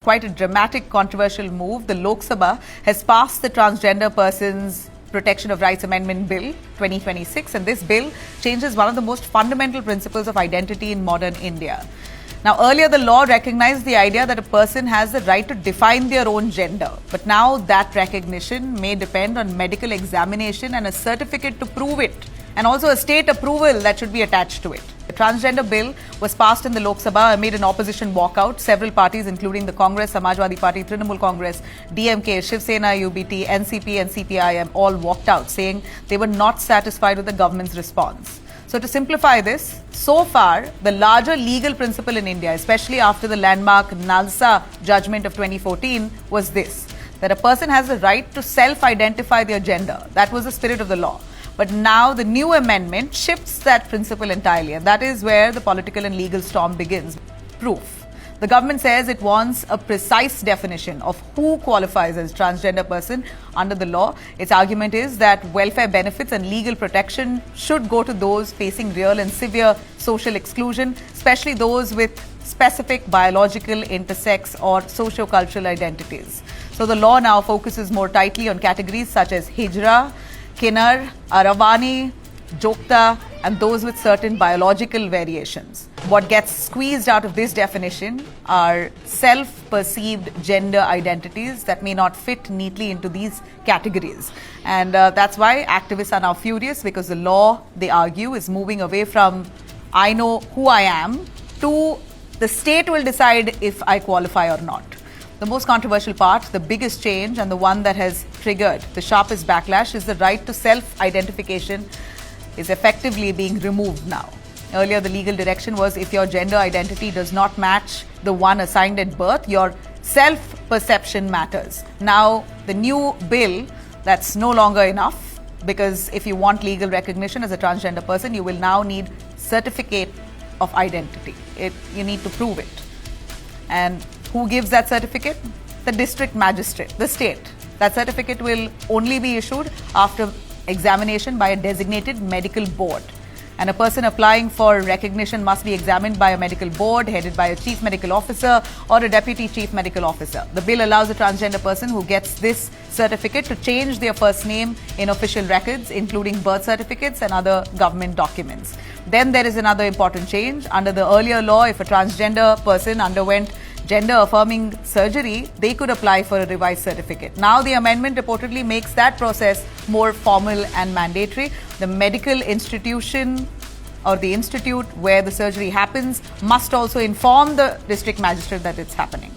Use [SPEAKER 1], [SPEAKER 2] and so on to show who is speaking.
[SPEAKER 1] Quite a dramatic, controversial move. The Lok Sabha has passed the Transgender Persons Protection of Rights Amendment Bill 2026, and this bill changes one of the most fundamental principles of identity in modern India. Now, earlier the law recognized the idea that a person has the right to define their own gender, but now that recognition may depend on medical examination and a certificate to prove it, and also a state approval that should be attached to it. The transgender bill was passed in the Lok Sabha amid an opposition walkout. Several parties, including the Congress, Samajwadi Party, Trinamool Congress, DMK, Shiv Sena, UBT, NCP and CPIM all walked out, saying they were not satisfied with the government's response. So to simplify this, so far, the larger legal principle in India, especially after the landmark Nalsa judgment of 2014, was this, that a person has the right to self-identify their gender. That was the spirit of the law. But now the new amendment shifts that principle entirely, and that is where the political and legal storm begins. Proof. The government says it wants a precise definition of who qualifies as transgender person under the law. Its argument is that welfare benefits and legal protection should go to those facing real and severe social exclusion, especially those with specific biological, intersex or socio-cultural identities. So the law now focuses more tightly on categories such as Hijra, Kinnar, Aravani, Jokta and those with certain biological variations. What gets squeezed out of this definition are self-perceived gender identities that may not fit neatly into these categories. And that's why activists are now furious, because the law, they argue, is moving away from I know who I am to the state will decide if I qualify or not. The most controversial part, the biggest change and the one that has triggered the sharpest backlash is the right to self-identification is effectively being removed now. Earlier, the legal direction was if your gender identity does not match the one assigned at birth, your self-perception matters. Now, the new bill, that's no longer enough, because if you want legal recognition as a transgender person, you will now need certificate of identity. You need to prove it. And who gives that certificate? The district magistrate, the state. That certificate will only be issued after examination by a designated medical board. And a person applying for recognition must be examined by a medical board headed by a chief medical officer or a deputy chief medical officer. The bill allows a transgender person who gets this certificate to change their first name in official records, including birth certificates and other government documents. Then there is another important change. Under the earlier law, if a transgender person underwent gender-affirming surgery, they could apply for a revised certificate. Now the amendment reportedly makes that process more formal and mandatory. The medical institution or the institute where the surgery happens must also inform the district magistrate that it's happening.